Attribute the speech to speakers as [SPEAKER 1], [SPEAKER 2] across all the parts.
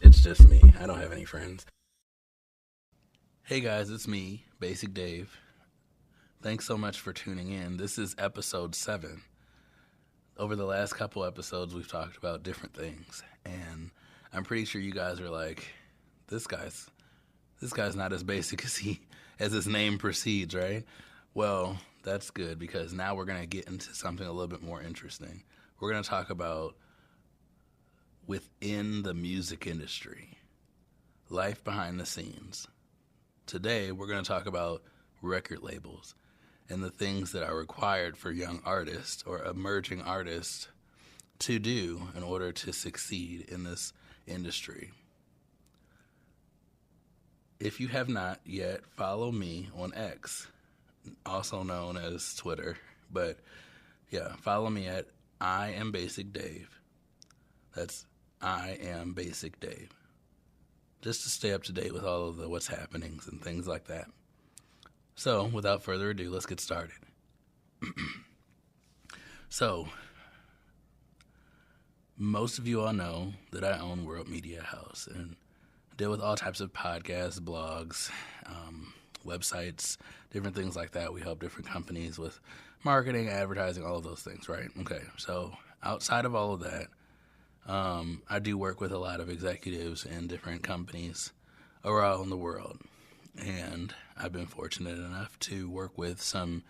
[SPEAKER 1] It's just me. I don't have any friends. Hey guys, it's me, Basic Dave. Thanks so much for tuning in. This is episode 7. Over the last couple episodes, we've talked about different things, and I'm pretty sure you guys are like, this guy's not as basic as his name precedes, right? Well, that's good, because now we're going to get into something a little bit more interesting. We're going to talk about within the music industry, life behind the scenes. Today, we're going to talk about record labels and the things that are required for young artists or emerging artists to do in order to succeed in this industry. If you have not yet, follow me on X, also known as Twitter. But yeah, follow me at IAmBasicDave. That's IAmBasicDave. Just to stay up to date with all of the what's happenings and things like that. So, without further ado, let's get started. So, most of you all know that I own World Media House and deal with all types of podcasts, blogs, websites, different things like that. We help different companies with marketing, advertising, all of those things, right? Okay, so outside of all of that, I do work with a lot of executives in different companies around the world. And I've been fortunate enough to work with some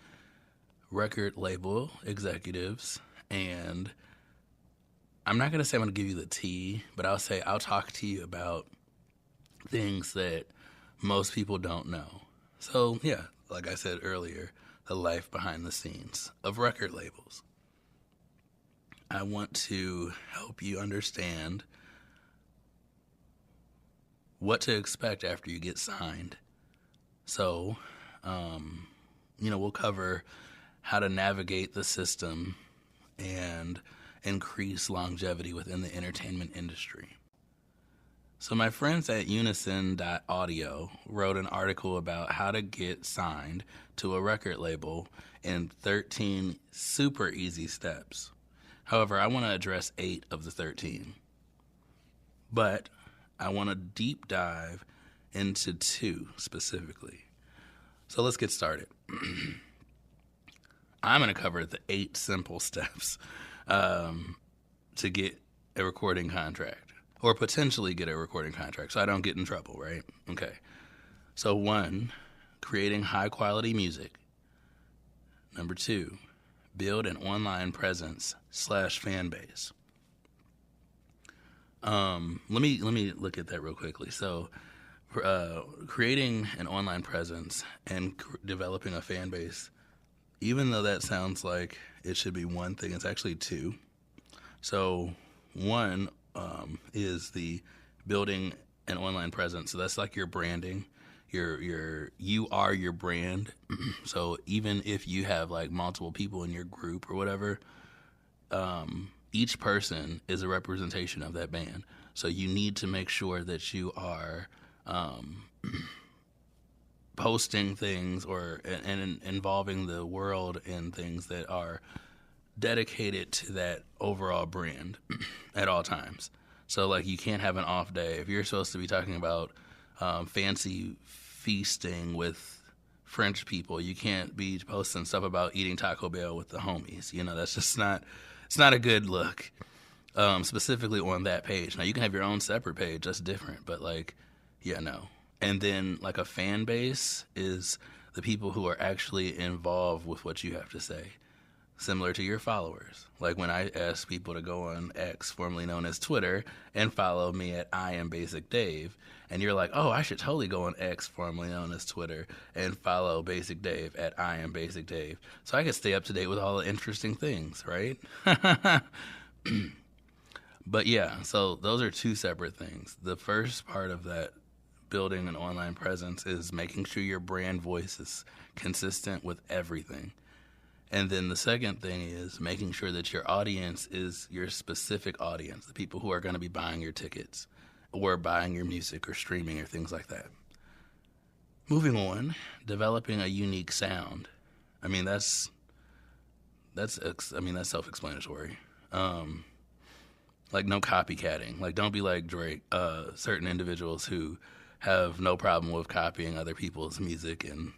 [SPEAKER 1] record label executives. And I'm not going to say I'm going to give you the tea, but I'll say I'll talk to you about things that most people don't know. So, yeah, like I said earlier, the life behind the scenes of record labels. I want to help you understand what to expect after you get signed. So, we'll cover how to navigate the system and increase longevity within the entertainment industry. So my friends at unison.audio wrote an article about how to get signed to a record label in 13 super easy steps. However, I want to address 8 of the 13. But I want to deep dive into 2 specifically. So let's get started. I'm going to cover the 8 simple steps to get a recording contract or potentially get a recording contract so I don't get in trouble, right? Okay. So 1, creating high quality music. Number 2, build an online presence / fan base. Let me look at that real quickly. So, creating an online presence and developing a fan base, even though that sounds like it should be one thing, it's actually 2. So, 1 is the building an online presence. So that's like your branding. You are your brand. So even if you have like multiple people in your group or whatever, each person is a representation of that band. So you need to make sure that you are posting things and involving the world in things that are dedicated to that overall brand at all times. So like you can't have an off day. If you're supposed to be talking about fancy feasting with French people, you can't be posting stuff about eating Taco Bell with the homies. That's just it's not a good look, specifically on that page. Now, you can have your own separate page. That's different, but no. And then like a fan base is the people who are actually involved with what you have to say, similar to your followers. Like when I ask people to go on X, formerly known as Twitter, and follow me at IAmBasicDave, and you're like, oh, I should totally go on X, formerly known as Twitter, and follow Basic Dave at IAmBasicDave, so I can stay up to date with all the interesting things, right? But yeah, so those are 2 separate things. The first part of that, building an online presence, is making sure your brand voice is consistent with everything. And then the second thing is making sure that your audience is your specific audience, the people who are going to be buying your tickets or buying your music or streaming or things like that. Moving on, developing a unique sound. I mean, that's self-explanatory. Like, no copycatting. Like, don't be like Drake. Certain individuals who have no problem with copying other people's music, and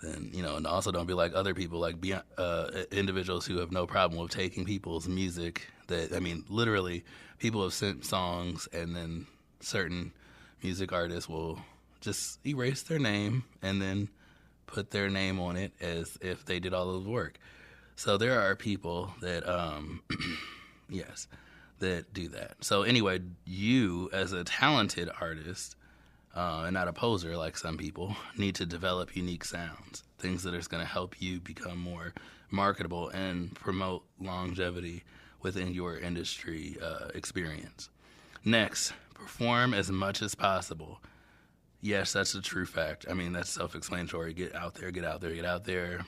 [SPEAKER 1] then, and also don't be like other people, like individuals who have no problem with taking people's music. Literally, people have sent songs, and then certain music artists will just erase their name and then put their name on it as if they did all of the work. So there are people that, yes, that do that. So anyway, you as a talented artist, and not a poser like some people, need to develop unique sounds, things that are going to help you become more marketable and promote longevity within your industry experience. Next, perform as much as possible. Yes, that's a true fact. I mean, that's self-explanatory. Get out there, get out there, get out there.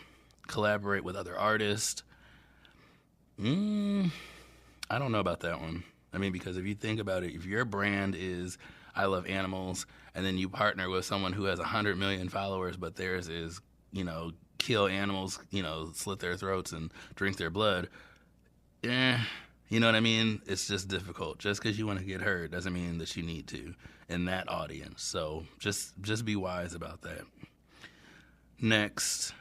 [SPEAKER 1] Collaborate with other artists. I don't know about that one. I mean, because if you think about it, if your brand is I love animals, and then you partner with someone who has 100 million followers, but theirs is, kill animals, slit their throats and drink their blood, you know what I mean? It's just difficult. Just because you want to get heard doesn't mean that you need to in that audience. So just be wise about that. Next,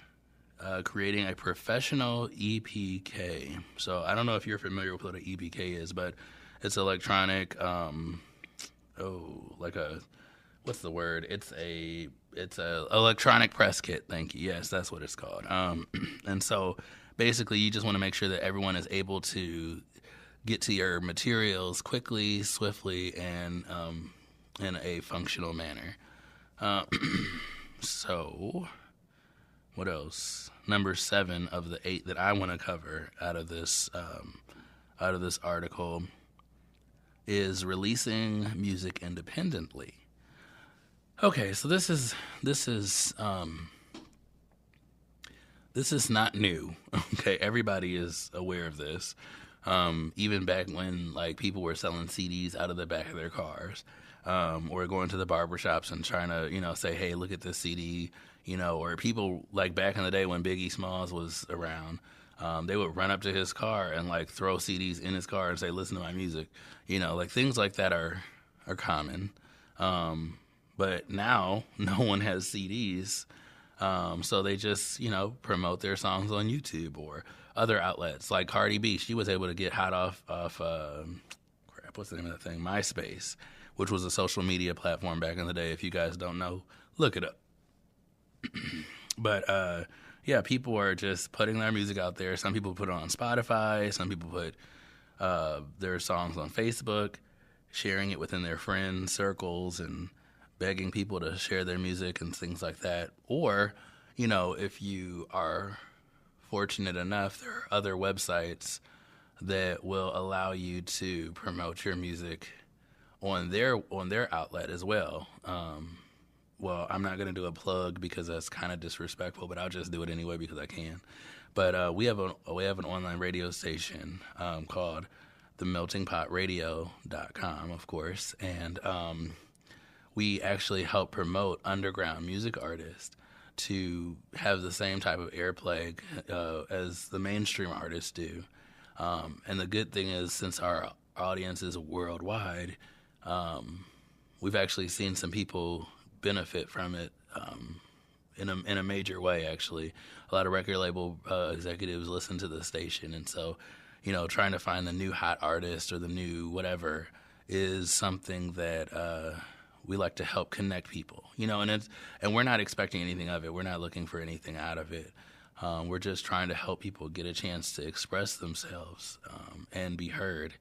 [SPEAKER 1] creating a professional EPK. So I don't know if you're familiar with what an EPK is, but it's electronic, what's the word? It's a electronic press kit. Thank you. Yes, that's what it's called. And so basically you just want to make sure that everyone is able to get to your materials quickly, swiftly, and in a functional manner. So what else? Number 7 of the 8 that I want to cover out of this article is releasing music independently. Okay, so this is not new. Okay, everybody is aware of this. Even back when people were selling CDs out of the back of their cars, or going to the barbershops and trying to say, hey, look at this CD, or people back in the day when Biggie Smalls was around. They would run up to his car and throw CDs in his car and say, listen to my music. Things like that are common. But now no one has CDs. So they just, promote their songs on YouTube or other outlets. Like Cardi B, she was able to get hot off what's the name of that thing? MySpace, which was a social media platform back in the day. If you guys don't know, look it up. But, yeah, people are just putting their music out there. Some people put it on Spotify. Some people put their songs on Facebook, sharing it within their friend circles and begging people to share their music and things like that. Or, if you are fortunate enough, there are other websites that will allow you to promote your music on their outlet as well. Well, I'm not going to do a plug because that's kind of disrespectful, but I'll just do it anyway because I can. But we have an online radio station called themeltingpotradio.com, of course, and we actually help promote underground music artists to have the same type of airplay as the mainstream artists do. And the good thing is, since our audience is worldwide, we've actually seen some people benefit from it in a major way. Actually, a lot of record label executives listen to the station, and so trying to find the new hot artist or the new whatever is something that we like to help connect people. And we're not expecting anything of it. We're not looking for anything out of it. We're just trying to help people get a chance to express themselves and be heard.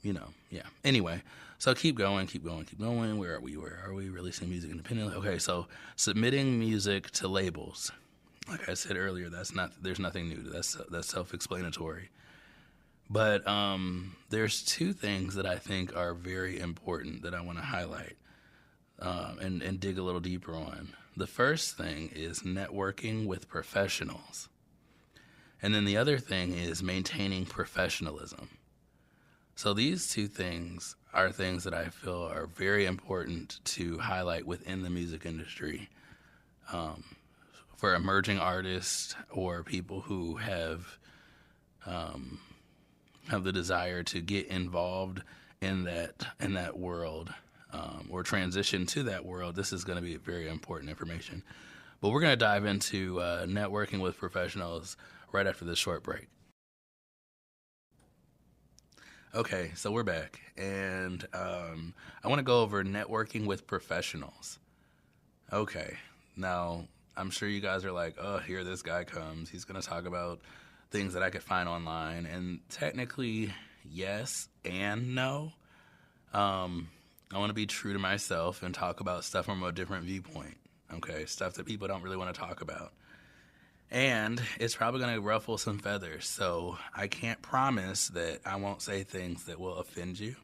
[SPEAKER 1] Yeah. Anyway, so keep going. Where are we? Releasing music independently? Okay, so submitting music to labels. Like I said earlier, there's nothing new. That's self-explanatory. But there's 2 things that I think are very important that I want to highlight and dig a little deeper on. The first thing is networking with professionals. And then the other thing is maintaining professionalism. So these 2 things are things that I feel are very important to highlight within the music industry for emerging artists or people who have have the desire to get involved in that world, or transition to that world, this is going to be very important information. But we're going to dive into networking with professionals right after this short break. Okay, so we're back, and I want to go over networking with professionals. Okay, now I'm sure you guys are like, oh, here this guy comes. He's going to talk about things that I could find online, and technically, yes and no. I want to be true to myself and talk about stuff from a different viewpoint, okay, stuff that people don't really want to talk about. And it's probably going to ruffle some feathers, so I can't promise that I won't say things that will offend you,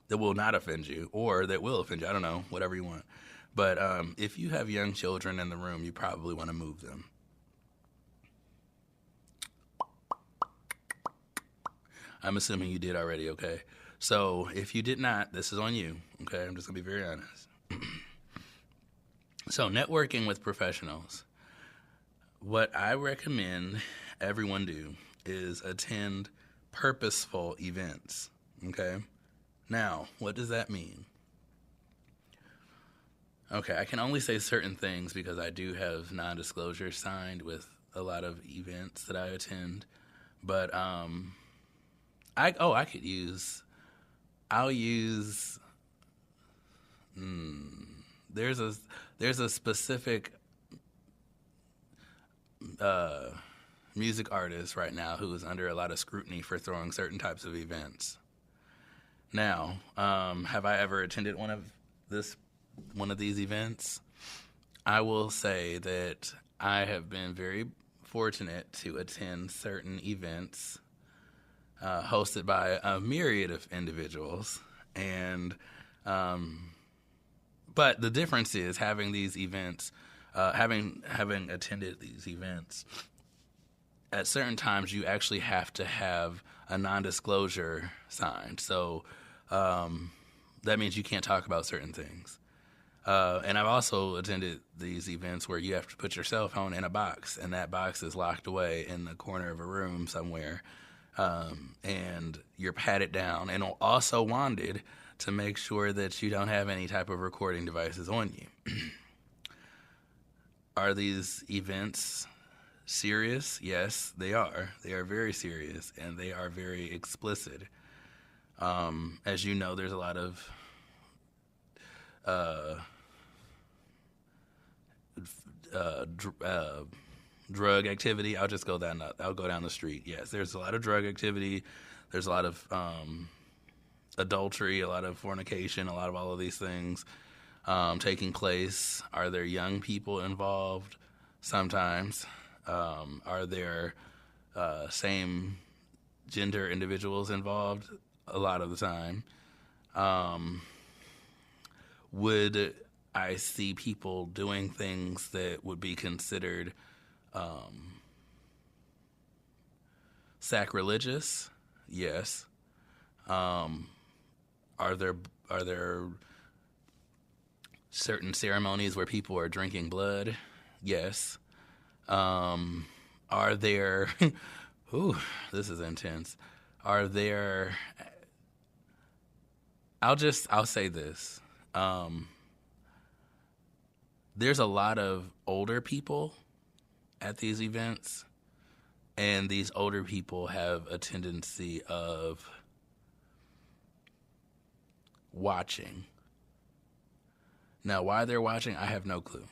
[SPEAKER 1] that will not offend you, or that will offend you. I don't know, whatever you want. But if you have young children in the room, you probably want to move them. I'm assuming you did already, okay? So if you did not, this is on you, okay? I'm just going to be very honest. So networking with professionals. What I recommend everyone do is attend purposeful events, okay? Now, what does that mean? Okay, I can only say certain things because I do have non-disclosure signed with a lot of events that I attend. But there's a specific music artist right now who is under a lot of scrutiny for throwing certain types of events. Now, have I ever attended one of these events? I will say that I have been very fortunate to attend certain events hosted by a myriad of individuals, and but the difference is having these events, having attended these events. At certain times, you actually have to have a non-disclosure signed. So that means you can't talk about certain things. And I've also attended these events where you have to put your cell phone in a box, and that box is locked away in the corner of a room somewhere, and you're patted down and also wanded to make sure that you don't have any type of recording devices on you. Are these events serious? Yes, they are. They are very serious, and they are very explicit. As you know, there's a lot of drug activity. I'll go down the street. Yes, there's a lot of drug activity. There's a lot of adultery, a lot of fornication, a lot of all of these things taking place. Are there young people involved? Sometimes. Are there same gender individuals involved? A lot of the time. Would I see people doing things that would be considered sacrilegious? Yes. Are there certain ceremonies where people are drinking blood? Yes. Are there this is intense. Are there I'll say this. There's a lot of older people at these events, and these older people have a tendency of watching. Now, why they're watching, I have no clue.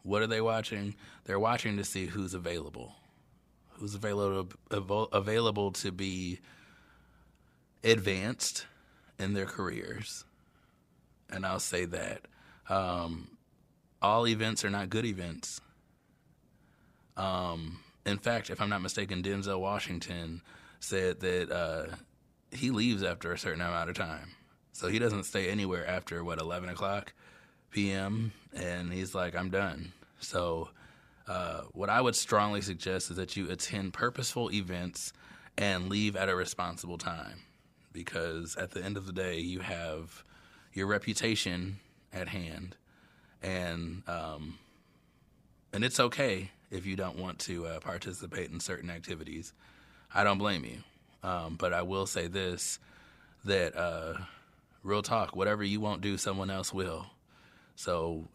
[SPEAKER 1] What are they watching? They're watching to see who's available. Who's available to be advanced in their careers. And I'll say that. All events are not good events. In fact, if I'm not mistaken, Denzel Washington said that he leaves after a certain amount of time. So he doesn't stay anywhere after, 11 o'clock p.m., and he's like, I'm done. So what I would strongly suggest is that you attend purposeful events and leave at a responsible time, because at the end of the day, you have your reputation at hand, and it's okay if you don't want to participate in certain activities. I don't blame you. But I will say this, that real talk, whatever you won't do, someone else will. So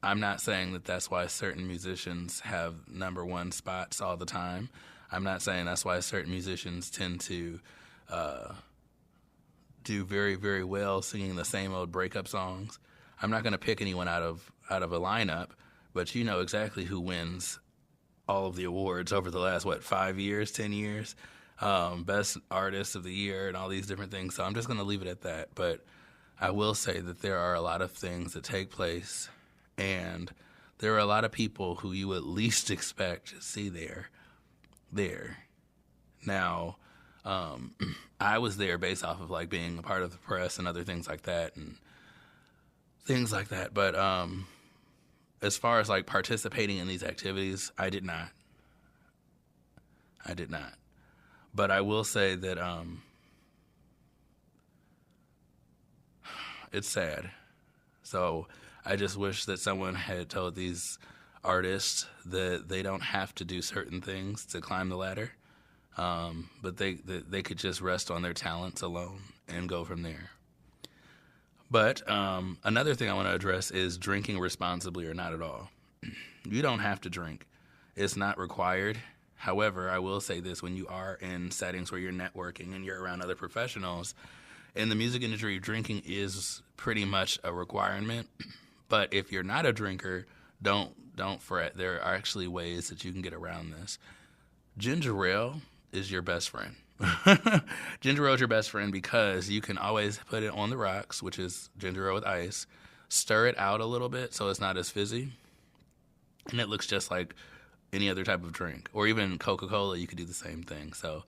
[SPEAKER 1] I'm not saying that that's why certain musicians have number one spots all the time. I'm not saying that's why certain musicians tend to do very, very well singing the same old breakup songs. I'm not going to pick anyone out of a lineup, but you know exactly who wins all of the awards over the last, 5 years, 10 years, best artist of the year and all these different things. So I'm just going to leave it at that. But I will say that there are a lot of things that take place, and there are a lot of people who you would least expect to see there. Now, I was there based off of like being a part of the press and other things like that. But as far as like participating in these activities, I did not. But I will say that it's sad. So I just wish that someone had told these artists that they don't have to do certain things to climb the ladder, but they could just rest on their talents alone and go from there. But another thing I want to address is drinking responsibly or not at all. You don't have to drink. It's not required. However, I will say this, when you are in settings where you're networking and you're around other professionals, in the music industry, drinking is pretty much a requirement. But if you're not a drinker, don't fret. There are actually ways that you can get around this. Ginger ale is your best friend. Ginger ale is your best friend because you can always put it on the rocks, which is ginger ale with ice, stir it out a little bit so it's not as fizzy, and it looks just like any other type of drink. Or even Coca-Cola, you could do the same thing. So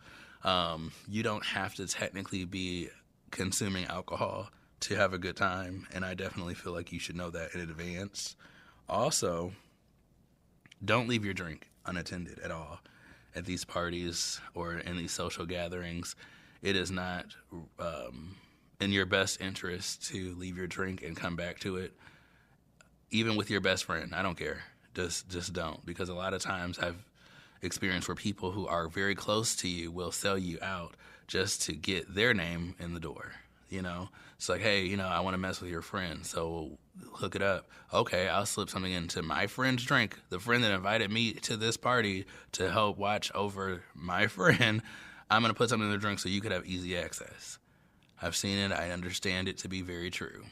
[SPEAKER 1] you don't have to technically be consuming alcohol to have a good time, and I definitely feel like you should know that in advance. Also, don't leave your drink unattended at all at these parties or in these social gatherings. It is not in your best interest to leave your drink and come back to it, even with your best friend. I don't care. Just don't, because a lot of times I've experienced where people who are very close to you will sell you out just to get their name in the door. You know, it's like, hey, I want to mess with your friend, so hook it up. Okay, I'll slip something into my friend's drink. The friend that invited me to this party to help watch over my friend, I'm going to put something in their drink so you could have easy access. I've seen it. I understand it to be very true.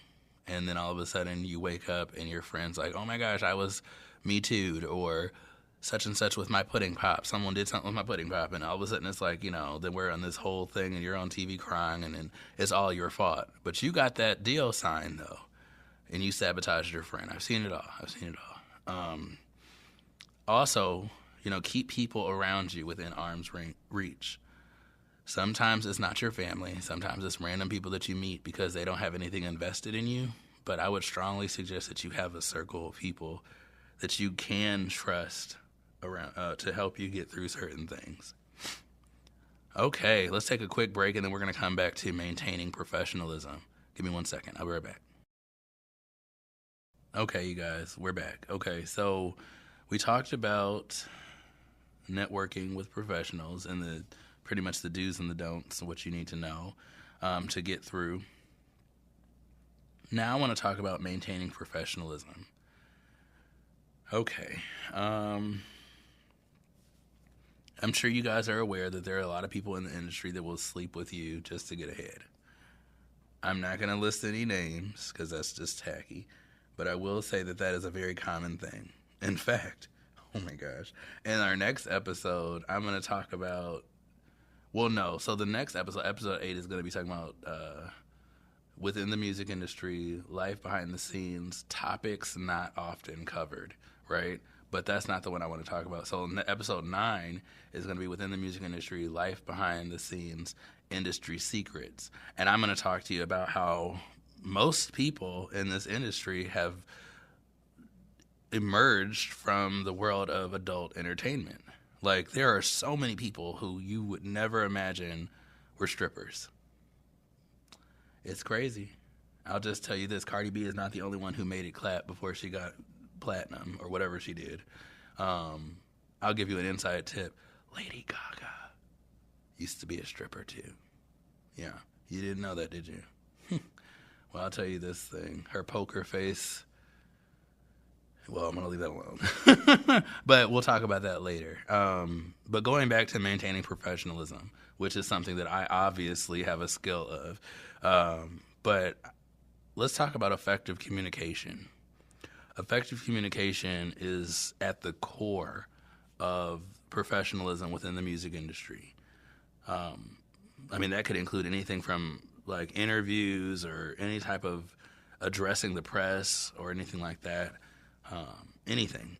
[SPEAKER 1] And then all of a sudden you wake up and your friend's like, oh my gosh, I was Me Too'd, or such and such with my pudding pop. Someone did something with my pudding pop, and all of a sudden it's like, then we're on this whole thing and you're on TV crying, and then it's all your fault. But you got that deal signed, though, and you sabotaged your friend. I've seen it all. Also, keep people around you within arm's reach. Sometimes it's not your family. Sometimes it's random people that you meet because they don't have anything invested in you. But I would strongly suggest that you have a circle of people that you can trust around to help you get through certain things. Okay, let's take a quick break, and then we're going to come back to maintaining professionalism. Give me 1 second. I'll be right back. Okay, you guys, we're back. Okay, so we talked about networking with professionals and pretty much the do's and the don'ts, what you need to know to get through. Now I want to talk about maintaining professionalism. Okay. I'm sure you guys are aware that there are a lot of people in the industry that will sleep with you just to get ahead. I'm not going to list any names because that's just tacky, but I will say that is a very common thing. In fact, oh my gosh, in our next episode, I'm going to talk about, so the next episode 8 is going to be talking about within the music industry, life behind the scenes, topics not often covered, right? But that's not the one I want to talk about. So episode 9 is going to be within the music industry, life behind the scenes, industry secrets. And I'm going to talk to you about how most people in this industry have emerged from the world of adult entertainment. Like, there are so many people who you would never imagine were strippers. It's crazy. I'll just tell you this, Cardi B is not the only one who made it clap before she got platinum or whatever she did. I'll give you an inside tip. Lady Gaga used to be a stripper too. Yeah, you didn't know that, did you? Well, I'll tell you this thing. Her poker face. Well, I'm going to leave that alone. But we'll talk about that later. But going back to maintaining professionalism, which is something that I obviously have a skill of. But let's talk about effective communication. Effective communication is at the core of professionalism within the music industry. I mean, that could include anything from like interviews or any type of addressing the press or anything like that. Anything.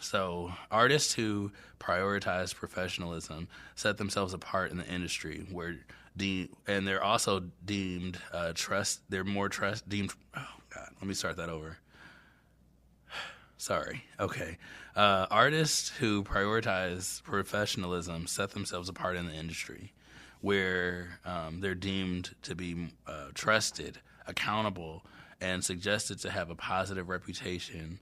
[SPEAKER 1] So artists who prioritize professionalism set themselves apart in the industry and they're also deemed deemed. Oh God, let me start that over. Sorry. Okay. Artists who prioritize professionalism set themselves apart in the industry where they're deemed to be trusted, accountable, and suggested to have a positive reputation,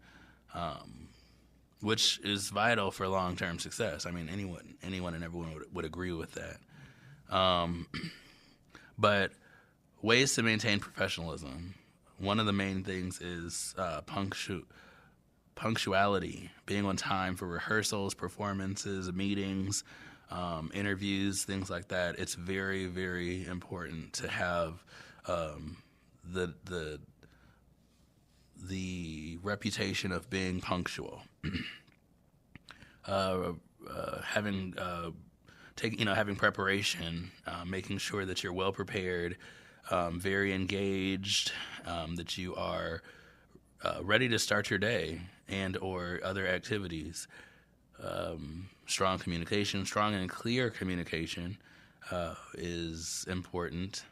[SPEAKER 1] which is vital for long-term success. I mean, anyone and everyone would agree with that. But ways to maintain professionalism. One of the main things is punctuality, being on time for rehearsals, performances, meetings, interviews, things like that. It's very, very important to have the reputation of being punctual. Having preparation, making sure that you're well prepared, very engaged, that you are ready to start your day and or other activities. Strong communication, strong and clear communication is important.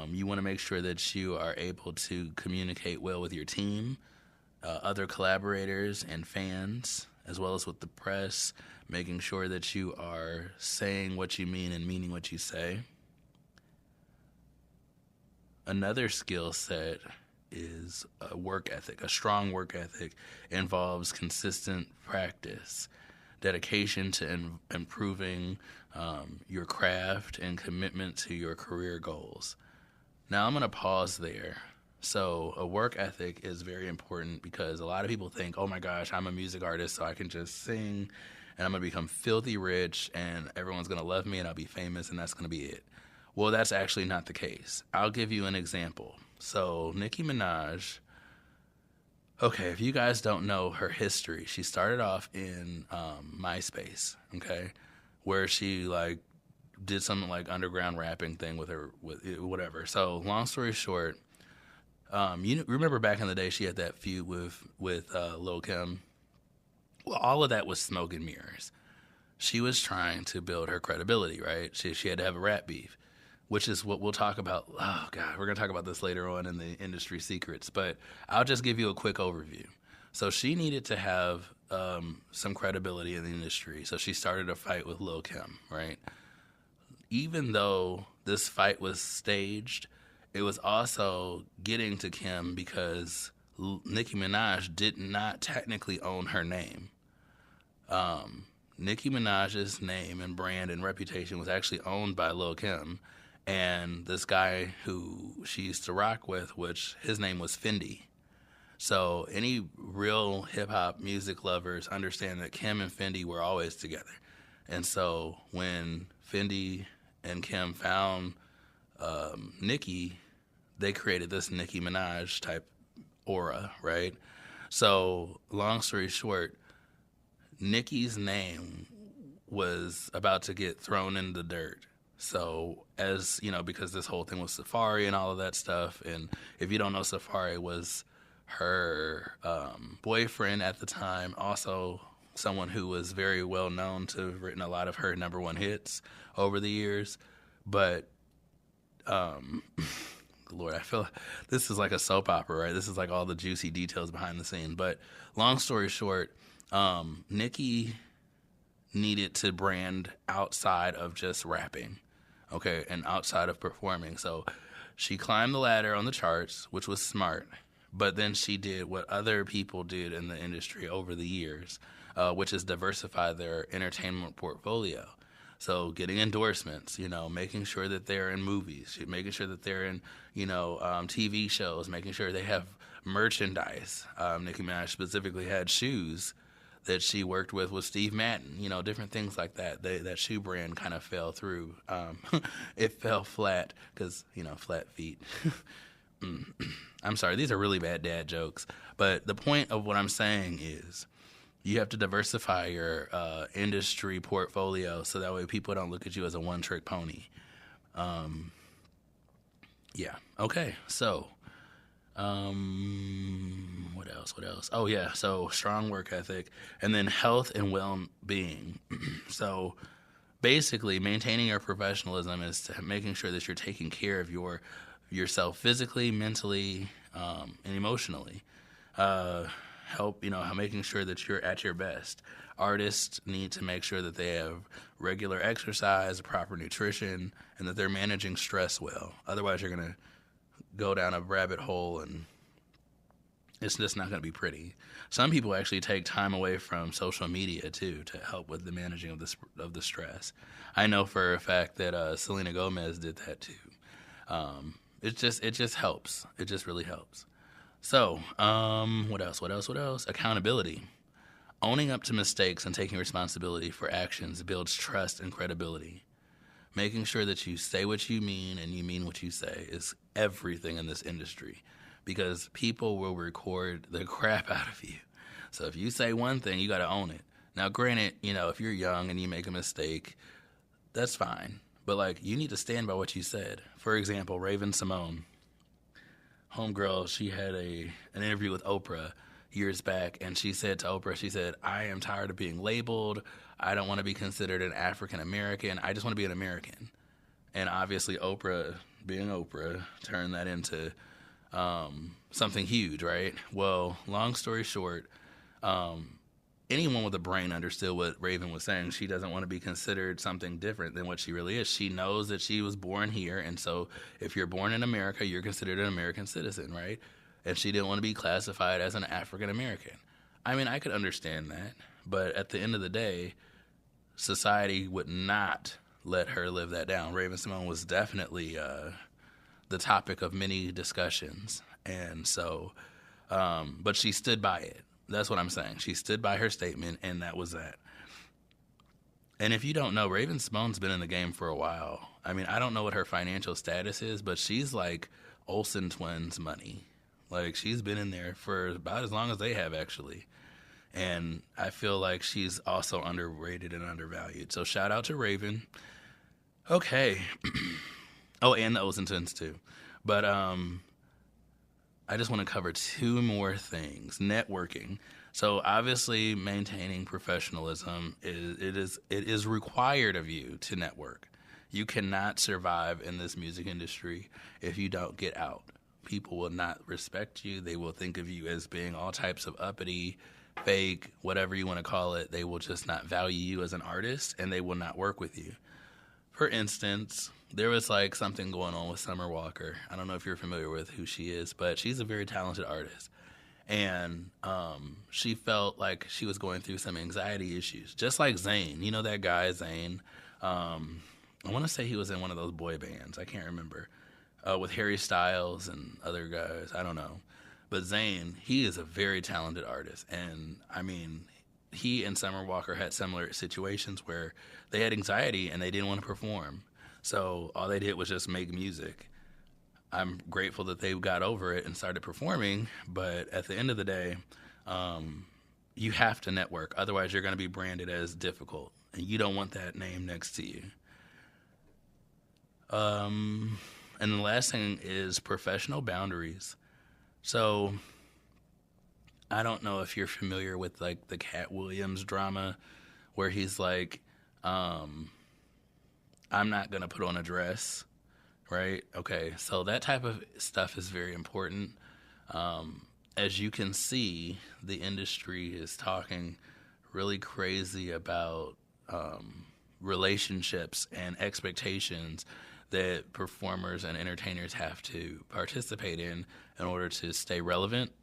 [SPEAKER 1] You want to make sure that you are able to communicate well with your team, other collaborators and fans, as well as with the press, making sure that you are saying what you mean and meaning what you say. Another skill set is a work ethic. A strong work ethic involves consistent practice, dedication to improving your craft, and commitment to your career goals. Now, I'm going to pause there. So a work ethic is very important because a lot of people think, oh my gosh, I'm a music artist, so I can just sing and I'm going to become filthy rich and everyone's going to love me and I'll be famous and that's going to be it. Well, that's actually not the case. I'll give you an example. So Nicki Minaj, okay, if you guys don't know her history, she started off in MySpace, okay, where she like did some like underground rapping thing with whatever. So long story short, you remember back in the day she had that feud with Lil Kim. Well, all of that was smoke and mirrors. She was trying to build her credibility, right? She had to have a rap beef, which is what we'll talk about. Oh, God, we're going to talk about this later on in the industry secrets, but I'll just give you a quick overview. So she needed to have some credibility in the industry, so she started a fight with Lil Kim, right? Even though this fight was staged, it was also getting to Kim because Nicki Minaj did not technically own her name. Nicki Minaj's name and brand and reputation was actually owned by Lil Kim, and this guy who she used to rock with, which his name was Fendi. So any real hip-hop music lovers understand that Kim and Fendi were always together. And so when Fendi and Kim found Nicki, they created this Nicki Minaj type aura, right? So long story short, Nicki's name was about to get thrown in the dirt. So as, you know, because this whole thing was Safari and all of that stuff, and if you don't know, Safari was her boyfriend at the time, also someone who was very well known to have written a lot of her number one hits over the years. But, Lord, I feel this is like a soap opera, right? This is like all the juicy details behind the scenes. But long story short, Nicki needed to brand outside of just rapping, okay, and outside of performing. So she climbed the ladder on the charts, which was smart, but then she did what other people did in the industry over the years, which is diversify their entertainment portfolio. So getting endorsements, making sure that they're in movies, making sure that they're in, TV shows, making sure they have merchandise. Nicki Minaj specifically had shoes that she worked with Steve Madden, different things like that. That shoe brand kind of fell through. It fell flat because, flat feet. I'm sorry, these are really bad dad jokes. But the point of what I'm saying is you have to diversify your industry portfolio so that way people don't look at you as a one-trick pony. Yeah. Okay. So, what else? Oh, yeah. So strong work ethic and then health and well-being. So basically maintaining your professionalism is making sure that you're taking care of yourself physically, mentally, and emotionally. Making sure that you're at your best. Artists need to make sure that they have regular exercise, proper nutrition, and that they're managing stress well. Otherwise, you're going to go down a rabbit hole and it's just not going to be pretty. Some people actually take time away from social media, too, to help with the managing of the stress. I know for a fact that Selena Gomez did that, too. It just helps. It just really helps. So, what else? Accountability. Owning up to mistakes and taking responsibility for actions builds trust and credibility. Making sure that you say what you mean and you mean what you say is everything in this industry because people will record the crap out of you. So if you say one thing, you got to own it. Now, granted, if you're young and you make a mistake, that's fine. But, you need to stand by what you said. For example, Raven-Symoné. Homegirl, she had an interview with Oprah years back, and she said to Oprah, I am tired of being labeled. I don't want to be considered an African American. I just want to be an American. And obviously Oprah, being Oprah, turned that into something huge, right? Well, long story short, anyone with a brain understood what Raven was saying. She doesn't want to be considered something different than what she really is. She knows that she was born here, and so if you're born in America, you're considered an American citizen, right? And she didn't want to be classified as an African American. I mean, I could understand that, but at the end of the day, society would not let her live that down. Raven-Symoné was definitely the topic of many discussions, and so, but she stood by it. That's what I'm saying. She stood by her statement, and that was that. And if you don't know, Raven-Symoné's been in the game for a while. I mean, I don't know what her financial status is, but she's like Olsen twins money. She's been in there for about as long as they have, actually. And I feel like she's also underrated and undervalued. So shout out to Raven. Okay. Oh, and the Olsen twins, too. But, I just want to cover two more things. Networking. So obviously maintaining professionalism is required of you to network. You cannot survive in this music industry if you don't get out. People will not respect you. They will think of you as being all types of uppity, fake, whatever you want to call it. They will just not value you as an artist, and they will not work with you. For instance, there was something going on with Summer Walker. I don't know if you're familiar with who she is, but she's a very talented artist. And she felt like she was going through some anxiety issues, just like Zayn. You know that guy, Zayn? I want to say he was in one of those boy bands. I can't remember. With Harry Styles and other guys. I don't know. But Zayn, he is a very talented artist. And, I mean, he and Summer Walker had similar situations where they had anxiety and they didn't want to perform. So all they did was just make music. I'm grateful that they got over it and started performing, but at the end of the day, you have to network. Otherwise, you're going to be branded as difficult, and you don't want that name next to you. And the last thing is professional boundaries. So I don't know if you're familiar with the Cat Williams drama where he's like, I'm not going to put on a dress, right? Okay, so that type of stuff is very important. As you can see, the industry is talking really crazy about relationships and expectations that performers and entertainers have to participate in order to stay relevant.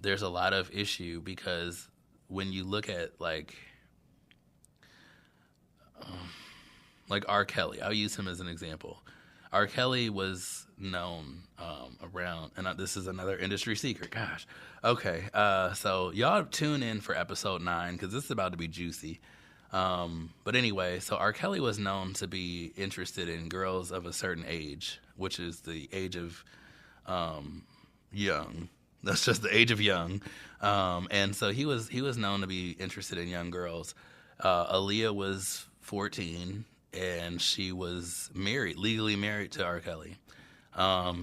[SPEAKER 1] There's a lot of issue because when you look at like R. Kelly. I'll use him as an example. R. Kelly was known around, and this is another industry secret. Gosh. Okay. So y'all tune in for episode 9 because this is about to be juicy. But anyway, so R. Kelly was known to be interested in girls of a certain age, which is the age of young. That's just the age of young. And so he was known to be interested in young girls. Aaliyah was 14. And she was legally married to R. Kelly.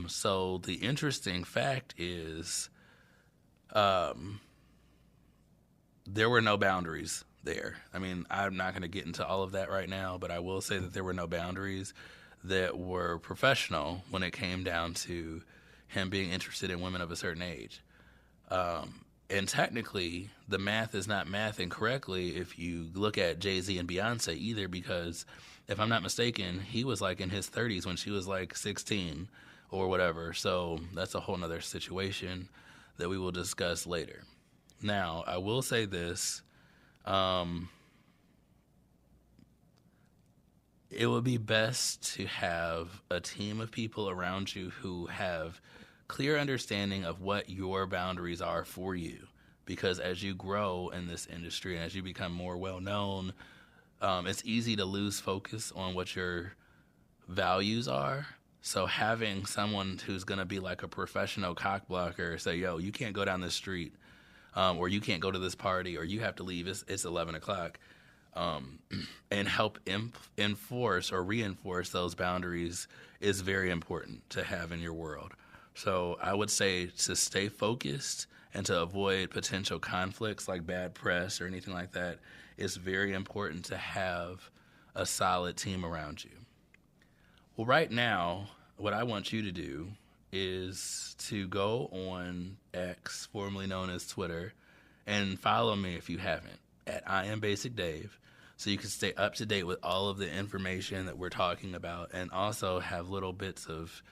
[SPEAKER 1] So the interesting fact is there were no boundaries there. I mean, I'm not going to get into all of that right now, but I will say that there were no boundaries that were professional when it came down to him being interested in women of a certain age. And technically, the math is not mathing correctly if you look at Jay-Z and Beyonce either, because if I'm not mistaken, he was like in his 30s when she was like 16 or whatever. So that's a whole nother situation that we will discuss later. Now, I will say this. It would be best to have a team of people around you who have clear understanding of what your boundaries are for you. Because as you grow in this industry and as you become more well-known, it's easy to lose focus on what your values are. So having someone who's going to be like a professional cock blocker say, yo, you can't go down this street, or you can't go to this party, or you have to leave, it's 11 o'clock, and help enforce or reinforce those boundaries is very important to have in your world. So I would say to stay focused and to avoid potential conflicts like bad press or anything like that, it's very important to have a solid team around you. Well, right now, what I want you to do is to go on X, formerly known as Twitter, and follow me if you haven't, at IAmBasicDave, so you can stay up to date with all of the information that we're talking about and also have little bits of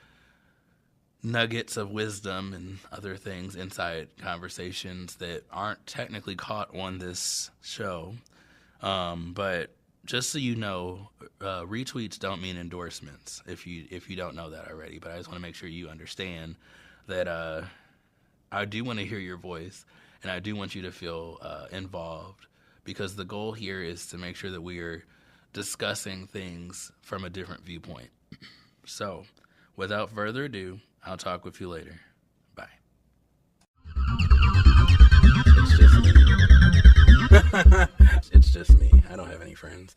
[SPEAKER 1] nuggets of wisdom and other things inside conversations that aren't technically caught on this show. But just so you know, retweets don't mean endorsements if you don't know that already. But I just want to make sure you understand that I do want to hear your voice and I do want you to feel involved, because the goal here is to make sure that we are discussing things from a different viewpoint. So without further ado, I'll talk with you later. Bye. It's just me. It's just me. I don't have any friends.